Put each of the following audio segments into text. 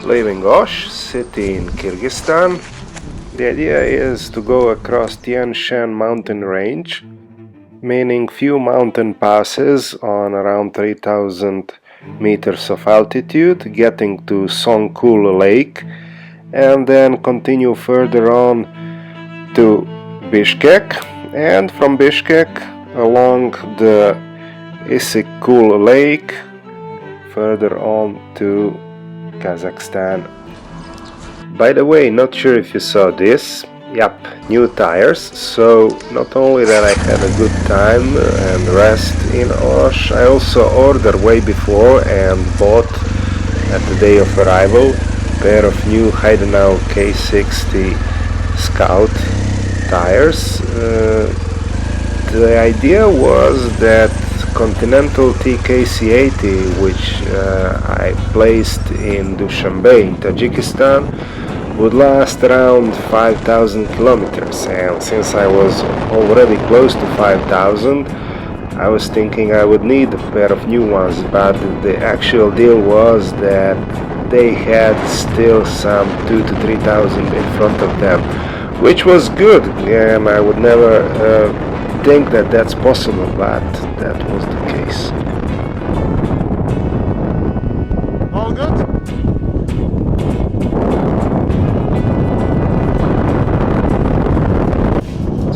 live in Osh, city in Kyrgyzstan. The idea is to go across Tian Shan mountain range, meaning few mountain passes on around 3000 meters of altitude, getting to Songkul Lake, and then continue further on to Bishkek, and from Bishkek along the Isyk-Kul Lake further on to Kazakhstan. By the way, not sure if you saw this. Yep, new tires. So not only that I had a good time and rest in Osh, I also ordered way before and bought at the day of arrival a pair of new Heidenau K60 Scout tires. The idea was that Continental TKC80, which I placed in Dushanbe in Tajikistan, would last around 5,000 kilometers, and since I was already close to 5,000, I was thinking I would need a pair of new ones, but the actual deal was that they had still some 2,000 to 3,000 in front of them, which was good, and I would never think that that's possible, but that was the case. All good?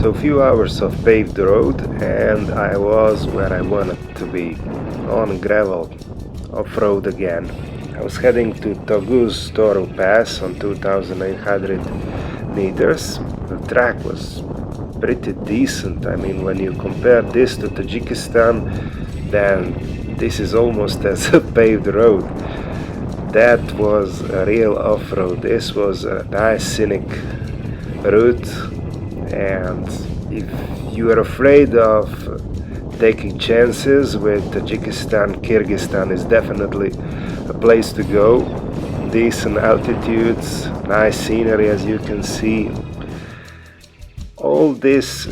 So a few hours of paved road and I was where I wanted to be, on gravel, off-road again. I was heading to Toguz Toru Pass on 2,900 meters. The track was pretty decent. I mean, when you compare this to Tajikistan, then this is almost as a paved road. That was a real off-road. This was a nice scenic route, and if you are afraid of taking chances with Tajikistan, Kyrgyzstan is definitely a place to go. Decent altitudes, nice scenery as you can see. All this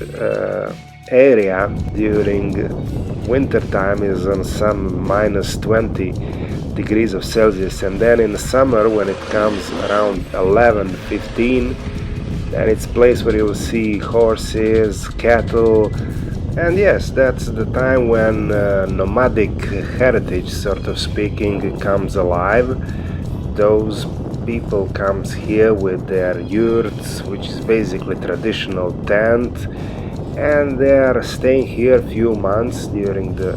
area during winter time is on some minus 20 degrees of Celsius, and then in the summer when it comes around 11, 15, then it's a place where you'll see horses, cattle, and yes, that's the time when nomadic heritage, sort of speaking, comes alive. Those people comes here with their yurts, which is basically traditional tent, and they are staying here a few months during the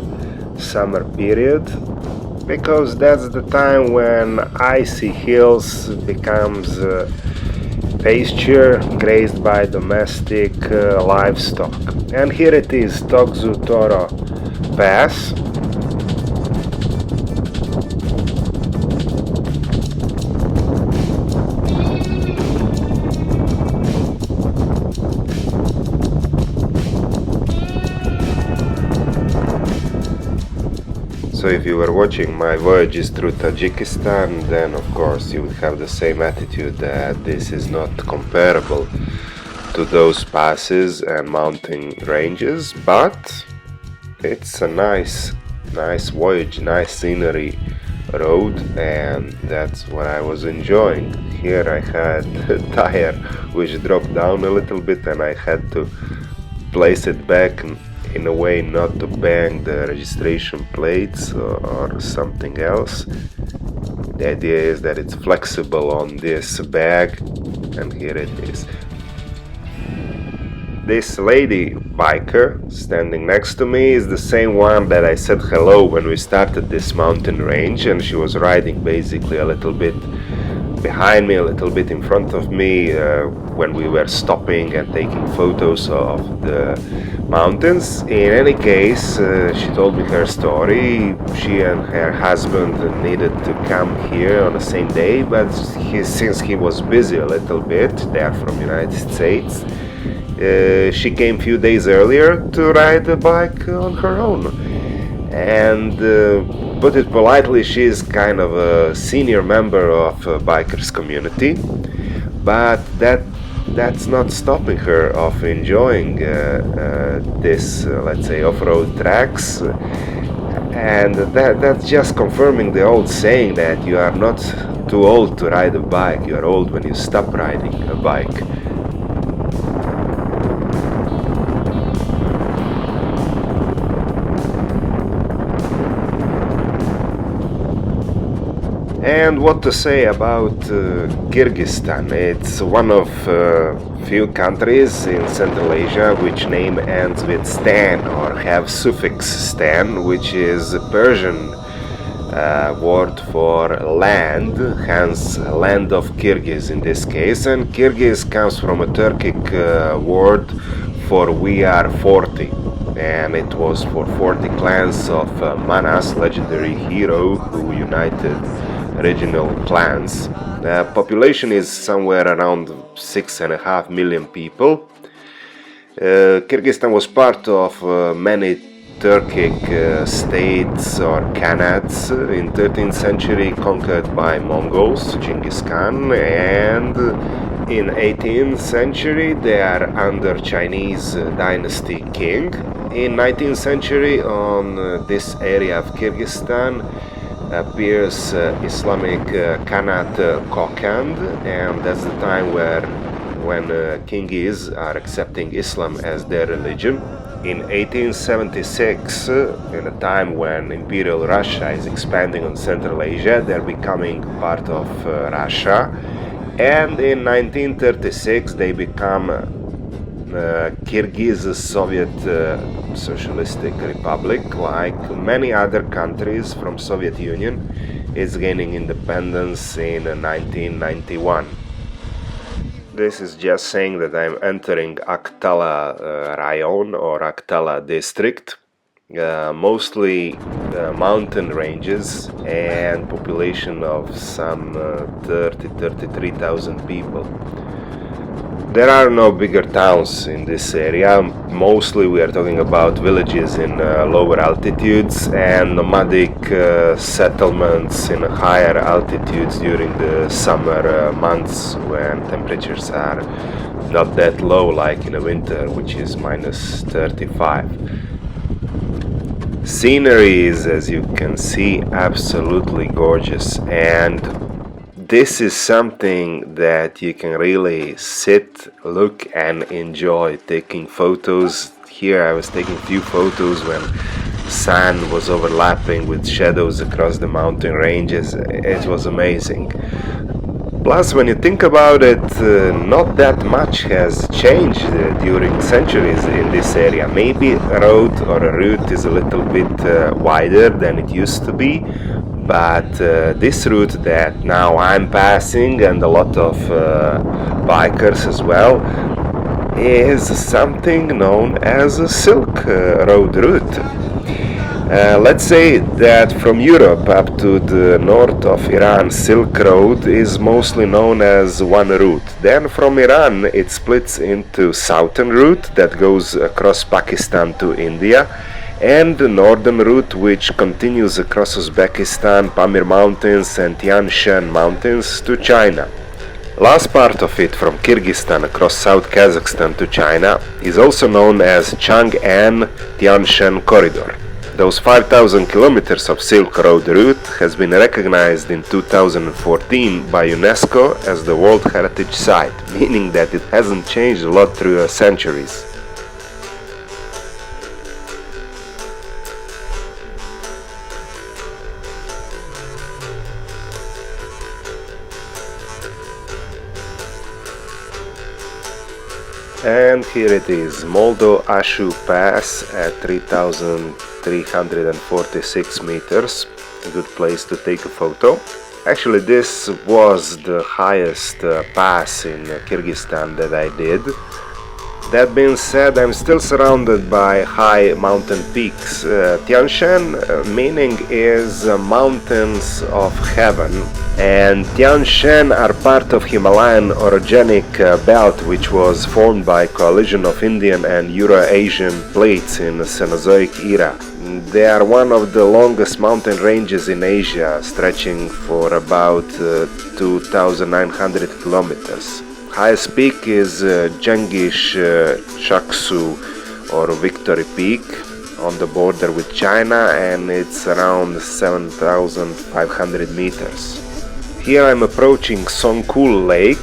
summer period, because that's the time when icy hills becomes pasture grazed by domestic livestock. And here it is, Togzu Toro Pass. So if you were watching my voyages through Tajikistan, then of course you would have the same attitude that this is not comparable to those passes and mountain ranges, but it's a nice voyage, nice scenery road, and that's what I was enjoying. Here I had a tire which dropped down a little bit and I had to place it back in a way not to bang the registration plates or something else. The idea is that it's flexible on this bag, and here it is. This lady biker standing next to me is the same one that I said hello when we started this mountain range, and she was riding basically a little bit behind me, a little bit in front of me when we were stopping and taking photos of the mountains. In any case, she told me her story. She and her husband needed to come here on the same day, but since he was busy a little bit, they are from United States, she came a few days earlier to ride the bike on her own. And put it politely, she is kind of a senior member of a bikers community, but that's not stopping her of enjoying this, let's say, off-road tracks, and that's just confirming the old saying that you are not too old to ride a bike. You are old when you stop riding a bike. And what to say about Kyrgyzstan? It's one of few countries in Central Asia which name ends with stan or have suffix stan, which is a Persian word for land, hence land of Kyrgyz in this case. And Kyrgyz comes from a Turkic word for we are 40. And it was for 40 clans of Manas, legendary hero who united regional clans. The population is somewhere around 6.5 million people. Kyrgyzstan was part of many Turkic states or khanates in 13th century, conquered by Mongols, Genghis Khan, and in 18th century they are under Chinese dynasty king. In 19th century on this area of Kyrgyzstan appears Islamic Khanate Kokand, and that's the time when Kyrgyz are accepting Islam as their religion. In 1876, in a time when Imperial Russia is expanding on Central Asia, they're becoming part of Russia, and in 1936 they become Kyrgyz Soviet Socialistic Republic. Like many other countries from Soviet Union, is gaining independence in 1991. This is just saying that I'm entering Akhtala Rayon or Akhtala district, mostly mountain ranges and population of some 33,000 people. There are no bigger towns in this area. Mostly we are talking about villages in lower altitudes and nomadic settlements in higher altitudes during the summer months when temperatures are not that low like in the winter, which is minus 35. Scenery is, as you can see, absolutely gorgeous, and this is something that you can really sit, look and enjoy taking photos. Here I was taking few photos when sun was overlapping with shadows across the mountain ranges. It was amazing. Plus, when you think about it, not that much has changed during centuries in this area. Maybe a road or a route is a little bit wider than it used to be, but this route that now I'm passing, and a lot of bikers as well, is something known as a Silk Road route. Let's say that from Europe up to the north of Iran, Silk Road is mostly known as one route. Then from Iran it splits into southern route that goes across Pakistan to India, and the northern route which continues across Uzbekistan, Pamir Mountains and Tian Shan Mountains to China. Last part of it from Kyrgyzstan across South Kazakhstan to China is also known as Chang'an Tian Shan Corridor. Those 5,000 kilometers of Silk Road route has been recognized in 2014 by UNESCO as the World Heritage Site, meaning that it hasn't changed a lot through the centuries. And here it is, Moldo Ashu Pass at 3,346 meters. A good place to take a photo. Actually, this was the highest pass in Kyrgyzstan that I did. That being said, I'm still surrounded by high mountain peaks. Tian Shan meaning is mountains of heaven, and Tian Shan are part of Himalayan orogenic belt, which was formed by collision of Indian and Eurasian plates in the Cenozoic era. They are one of the longest mountain ranges in Asia, stretching for about 2,900 kilometers. Highest peak is Genghis Shaksu or Victory Peak on the border with China, and it's around 7,500 meters. Here I'm approaching Songkul Lake,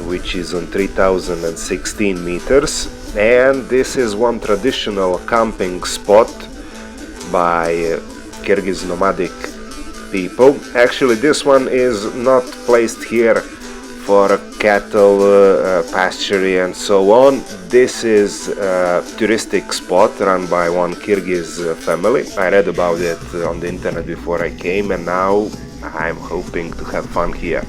which is on 3016 meters, and this is one traditional camping spot by Kyrgyz nomadic people. Actually, this one is not placed here for cattle pasture and so on. This is a touristic spot run by one Kyrgyz family. I read about it on the internet before I came, and now I'm hoping to have fun here.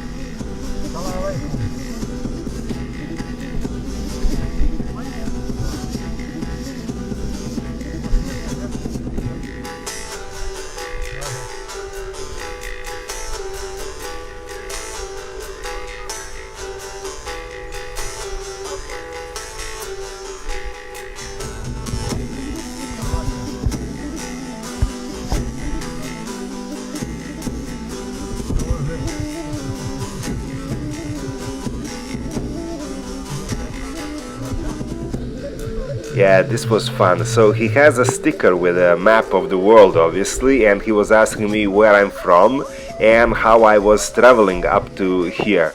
Yeah, this was fun. So he has a sticker with a map of the world, obviously, and he was asking me where I'm from and how I was traveling up to here.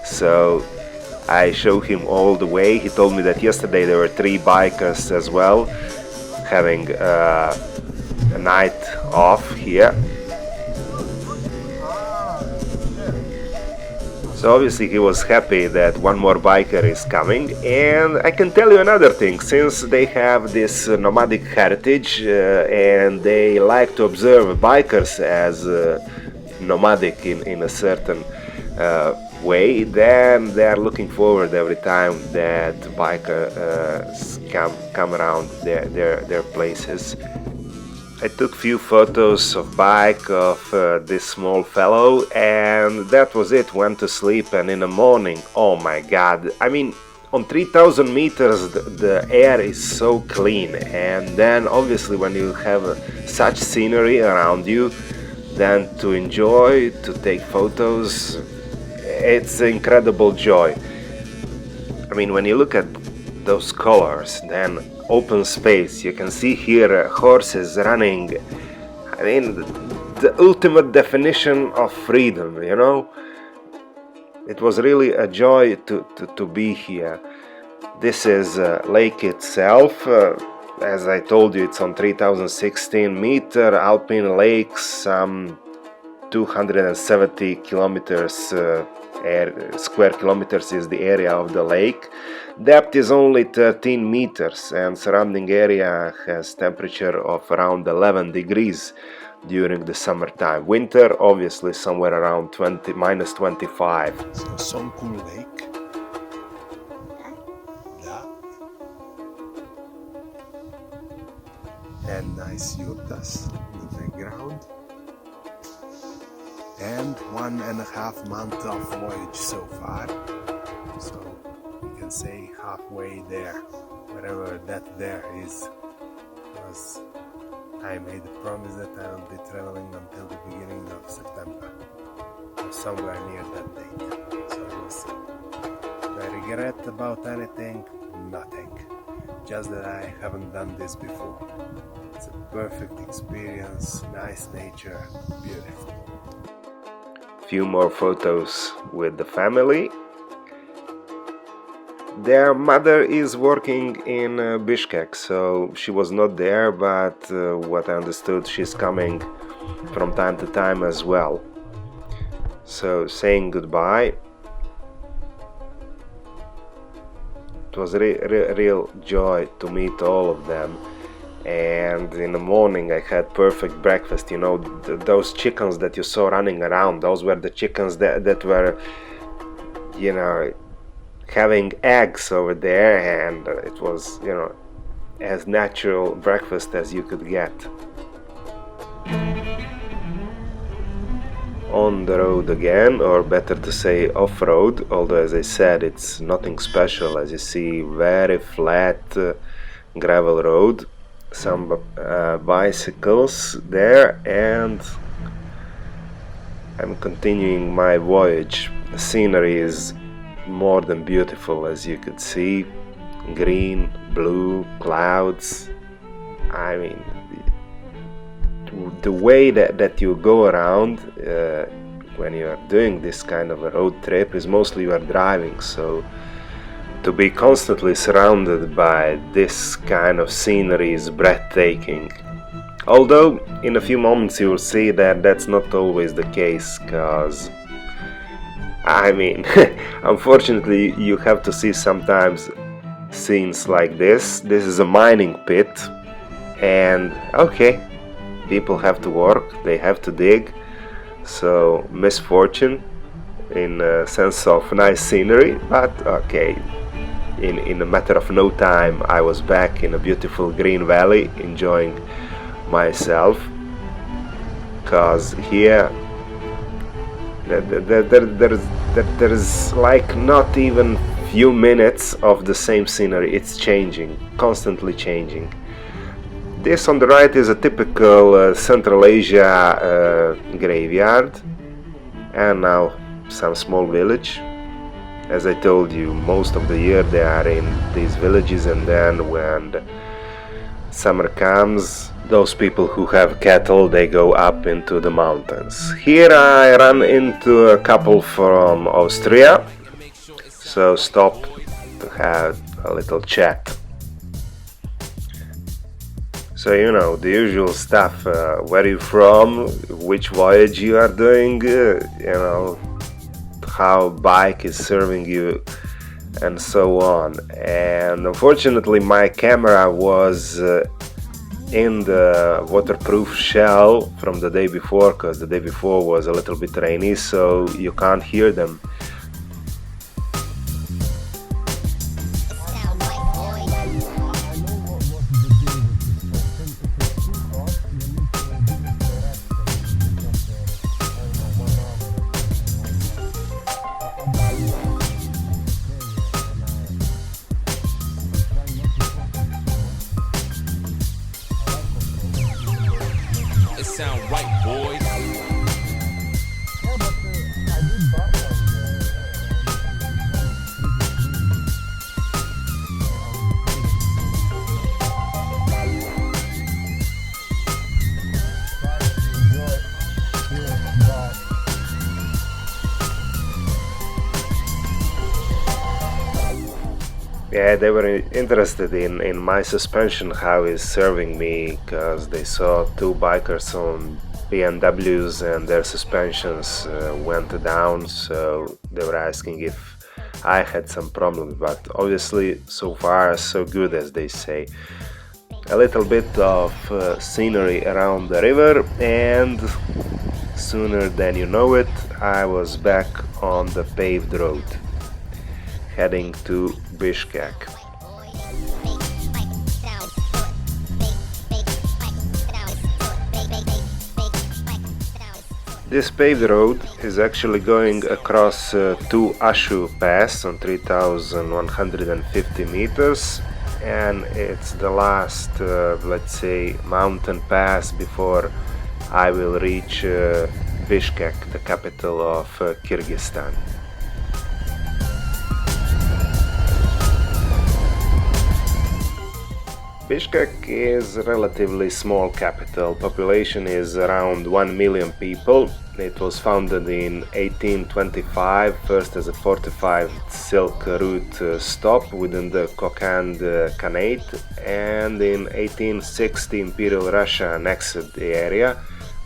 So I showed him all the way. He told me that yesterday there were 3 bikers as well having a night off here. So obviously he was happy that one more biker is coming, and I can tell you another thing. Since they have this nomadic heritage and they like to observe bikers as nomadic in a certain way, then they are looking forward every time that bikers come around their places. I took few photos of bike of this small fellow, and that was it. Went to sleep, and in the morning, oh my god, I mean, on 3000 meters the air is so clean, and then obviously when you have such scenery around you, then to enjoy, to take photos, it's incredible joy. I mean, when you look at those colors, then open space, you can see here horses running. I mean, the ultimate definition of freedom, you know. It was really a joy to be here. This is lake itself. As I told you, it's on 3016 meter alpine lake, some 270 kilometers square kilometers is the area of the lake. Depth is only 13 meters, and surrounding area has temperature of around 11 degrees during the summertime. Winter, obviously, somewhere around minus 25. So Songkul Lake. Yeah. And nice yurtas in the background. And 1.5 months of voyage so far, so we can say halfway there, wherever that there is, because I made a promise that I will be traveling until the beginning of September, or somewhere near that date, so we'll see. Do I regret about anything? Nothing, just that I haven't done this before. It's a perfect experience, nice nature, beautiful. Few more photos with the family. Their mother is working in Bishkek, so she was not there, but what I understood, she's coming from time to time as well. So saying goodbye. It was a real joy to meet all of them. And in the morning I had perfect breakfast. You know, those chickens that you saw running around, those were the chickens that were, you know, having eggs over there, and it was, you know, as natural breakfast as you could get. On the road again, or better to say off-road, although as I said it's nothing special. As you see, very flat gravel road. Some bicycles there, and I'm continuing my voyage. The scenery is more than beautiful, as you could see. Green, blue, clouds. I mean, the way that you go around, when you are doing this kind of a road trip is mostly you are driving, so to be constantly surrounded by this kind of scenery is breathtaking. Although in a few moments you will see that that's not always the case, because I mean unfortunately you have to see sometimes scenes like this. This is a mining pit, and okay, people have to work, they have to dig, so misfortune in a sense of nice scenery, but okay, in a matter of no time I was back in a beautiful green valley enjoying myself, because here there's like not even few minutes of the same scenery. It's changing, constantly changing. This on the right is a typical Central Asia graveyard, and now some small village. As I told you, most of the year they are in these villages, and then when the summer comes, those people who have cattle, they go up into the mountains. Here I run into a couple from Austria, so stop to have a little chat. So you know, the usual stuff, where you from, which voyage you are doing, you know, how bike is serving you, and so on. And unfortunately my camera was in the waterproof shell from the day before, because the day before was a little bit rainy, so you can't hear them. Sound right, boys. Yeah, they were interested in my suspension, how it's serving me, because they saw two bikers on BMWs and their suspensions went down, so they were asking if I had some problems, but obviously so far so good, as they say. A little bit of scenery around the river, and sooner than you know it, I was back on the paved road, heading to Bishkek. This paved road is actually going across two Ashu Pass on 3150 meters, and it's the last, let's say, mountain pass before I will reach Bishkek, the capital of Kyrgyzstan. Bishkek is a relatively small capital. Population is around 1 million people. It was founded in 1825, first as a fortified silk route stop within the Kokand Khanate, and in 1860 Imperial Russia annexed the area,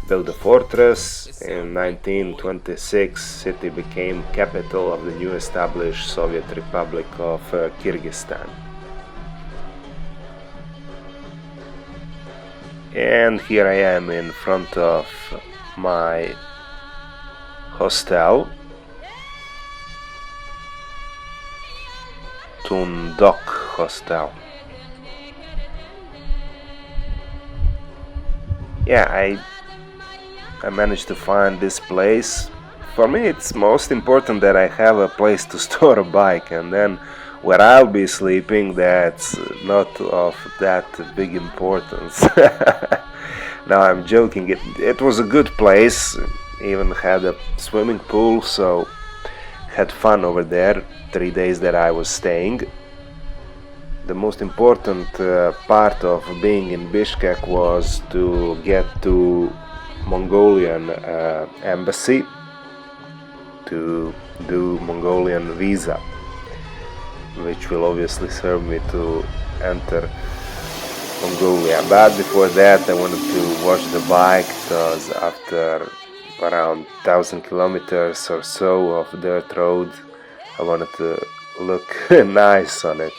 built a fortress. In 1926 city became capital of the new established Soviet Republic of Kyrgyzstan. And here I am in front of my hostel, Tundok Hostel. Yeah, I managed to find this place. For me it's most important that I have a place to store a bike, and then where I'll be sleeping, that's not of that big importance. No, I'm joking. It was a good place, even had a swimming pool, so had fun over there 3 days that I was staying. The most important part of being in Bishkek was to get to Mongolian embassy, to do Mongolian visa, which will obviously serve me to enter Mongolia. But before that I wanted to watch the bike, because after around 1000 kilometers or so of dirt road I wanted to look nice on it.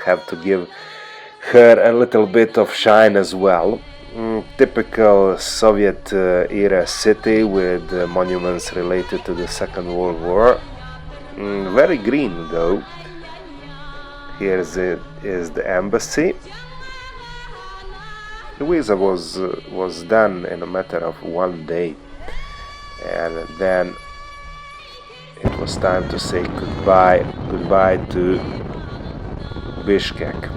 Have to give her a little bit of shine as well. Typical Soviet era city with monuments related to the Second World War. Very green though. Here is the embassy. The visa was done in a matter of 1 day, and then it was time to say goodbye to Bishkek.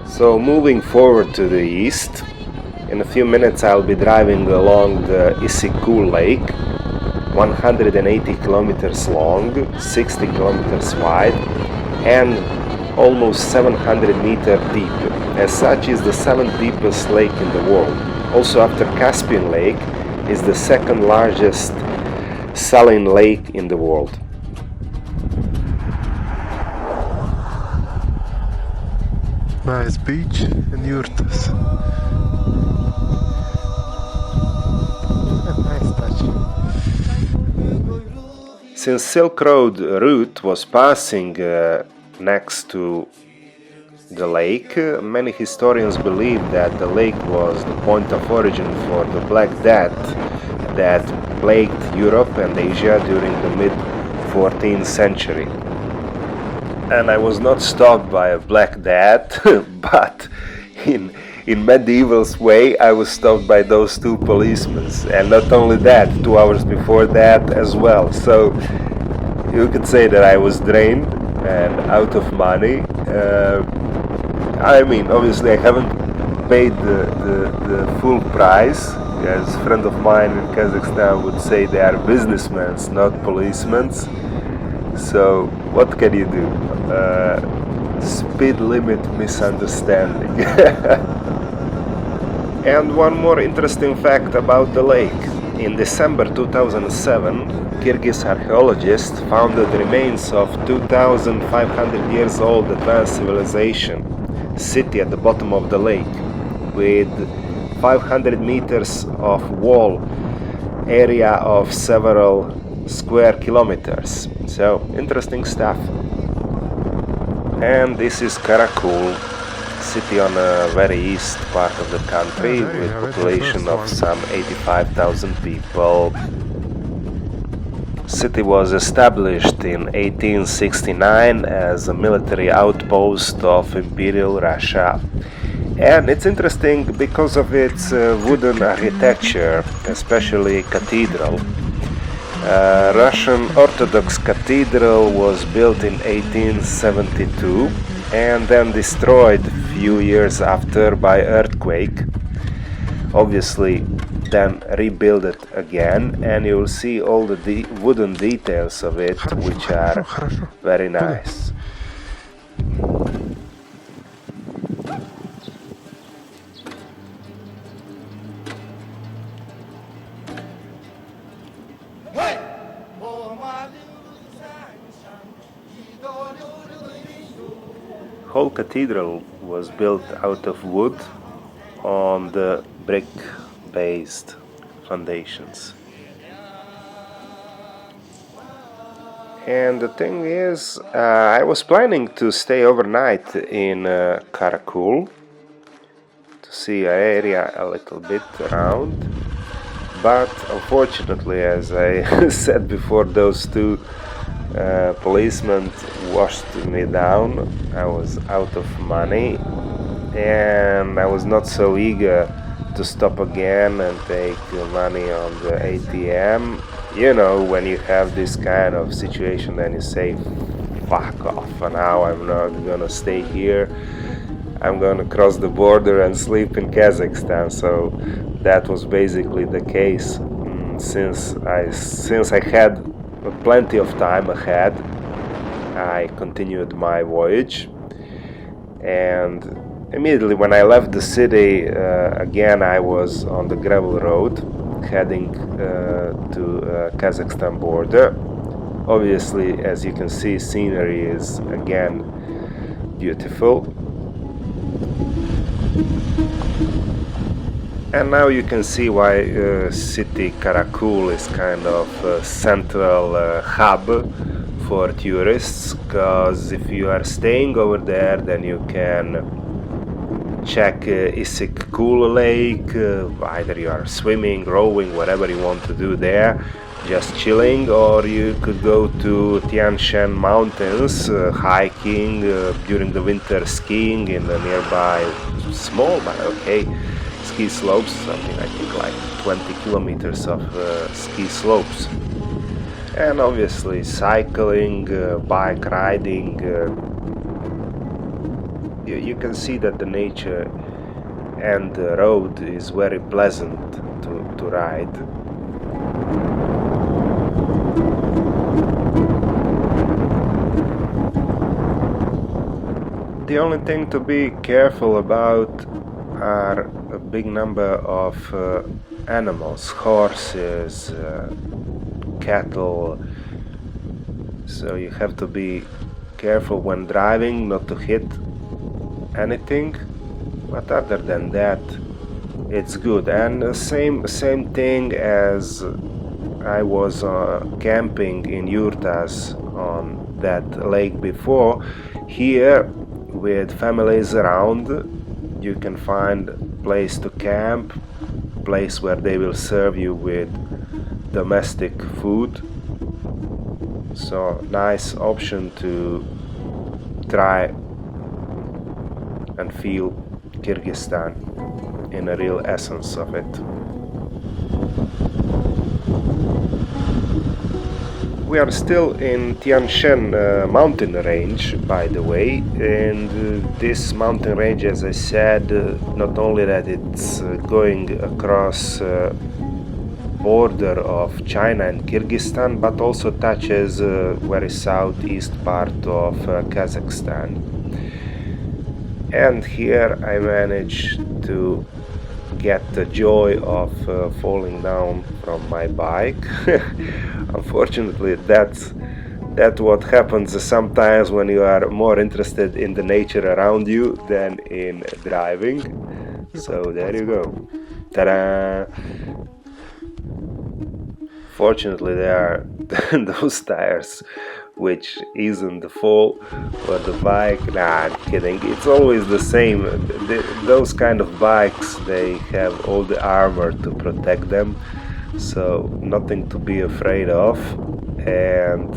So moving forward to the east, in a few minutes I'll be driving along the Issyk-Kul Lake, 180 kilometers long, 60 kilometers wide, and almost 700 meters deep. As such, is the 7th deepest lake in the world. Also, after Caspian Lake, is the 2nd largest saline lake in the world. Nice beach and yurts. Nice touch. Since Silk Road route was passing next to the lake, many historians believe that the lake was the point of origin for the Black Death that plagued Europe and Asia during the mid-14th century. And I was not stalked by a Black Death, but in medieval's way I was stopped by those two policemen, and not only that, 2 hours before that as well. So you could say that I was drained and out of money. I mean, obviously I haven't paid the full price, as a friend of mine in Kazakhstan would say, they are businessmen, not policemen. So what can you do? Speed limit misunderstanding. And one more interesting fact about the lake. In December 2007, Kyrgyz archaeologists found the remains of 2,500 years old advanced civilization city at the bottom of the lake, with 500 meters of wall area of several square kilometers. So interesting stuff. And this is Karakul, city on a very east part of the country, with population of some 85,000 people. City was established in 1869 as a military outpost of Imperial Russia. And it's interesting because of its wooden architecture, especially cathedral. Russian Orthodox Cathedral was built in 1872 and then destroyed a few years after by earthquake. Obviously then rebuild it again, and you will see all the wooden details of it, which are very nice. Whole cathedral was built out of wood on the brick-based foundations. And the thing is, I was planning to stay overnight in Karakul to see an area a little bit around, but unfortunately, as I said before, those two policemen washed me down. I was out of money, and I was not so eager to stop again and take money on the ATM. You know, when you have this kind of situation, then you say, fuck off, and now I'm not gonna stay here. I'm gonna cross the border and sleep in Kazakhstan. So that was basically the case. Since I had plenty of time ahead, I continued my voyage, and immediately when I left the city again I was on the gravel road, heading to Kazakhstan border. Obviously, as you can see, scenery is again beautiful. And now you can see why city Karakul is kind of a central hub for tourists, because if you are staying over there, then you can check Issyk Kul Lake, either you are swimming, rowing, whatever you want to do there, just chilling, or you could go to Tian Shan mountains, hiking, during the winter skiing in the nearby small but okay ski slopes, something I think like 20 kilometers of ski slopes. And obviously cycling, bike riding, you can see that the nature and the road is very pleasant to ride. The only thing to be careful about are a big number of animals, horses, cattle, so you have to be careful when driving not to hit anything, but other than that it's good. And same thing as I was camping in yurtas on that lake before. Here, with families around, you can find place to camp, place where they will serve you with domestic food. So nice option to try and feel Kyrgyzstan in a real essence of it. We are still in Tian Shan mountain range, by the way, and this mountain range, as I said, not only that it's going across border of China and Kyrgyzstan, but also touches very southeast part of Kazakhstan. And here I managed to get the joy of falling down from my bike. Unfortunately, that's what happens sometimes when you are more interested in the nature around you than in driving. So there you go. Ta-da! Fortunately, there are those tires which isn't the fall for the bike. Nah, I'm kidding. It's always the same. Those kind of bikes, they have all the armor to protect them, so nothing to be afraid of. And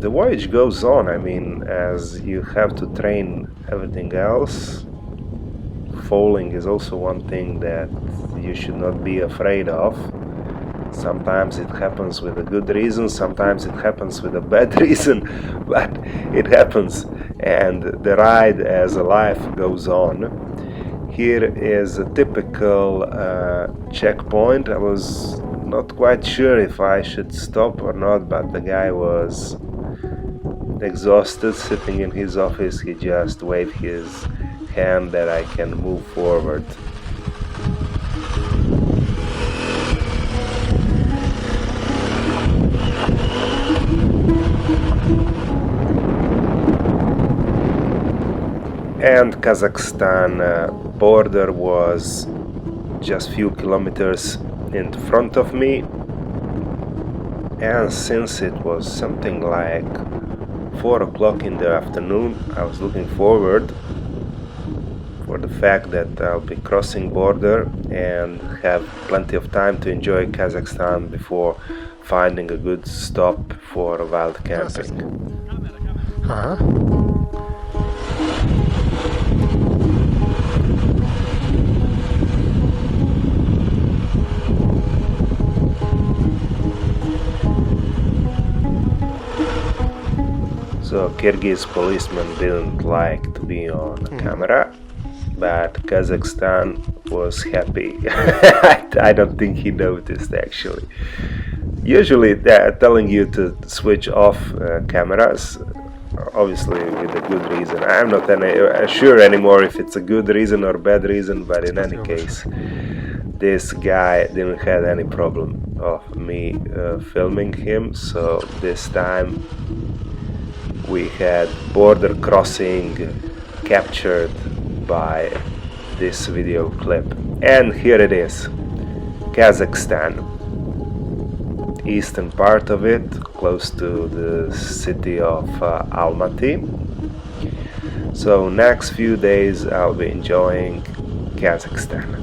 the voyage goes on. I mean, as you have to train everything else, falling is also one thing that you should not be afraid of. Sometimes it happens with a good reason, sometimes it happens with a bad reason, but it happens, and the ride as a life goes on. Here is a typical checkpoint. I was not quite sure if I should stop or not, but the guy was exhausted, sitting in his office. He just waved his hand that I can move forward. And Kazakhstan border was just few kilometers in front of me, and since it was something like 4 o'clock in the afternoon, I was looking forward for the fact that I'll be crossing border and have plenty of time to enjoy Kazakhstan before finding a good stop for wild camping. So Kyrgyz policeman didn't like to be on camera, but Kazakhstan was happy. I don't think he noticed actually. Usually they're telling you to switch off cameras, obviously with a good reason. I'm not sure anymore if it's a good reason or bad reason, but in any case, this guy didn't have any problem of me filming him, so this time we had border crossing captured by this video clip. And here it is, Kazakhstan, eastern part of it, close to the city of Almaty. So next few days I'll be enjoying Kazakhstan.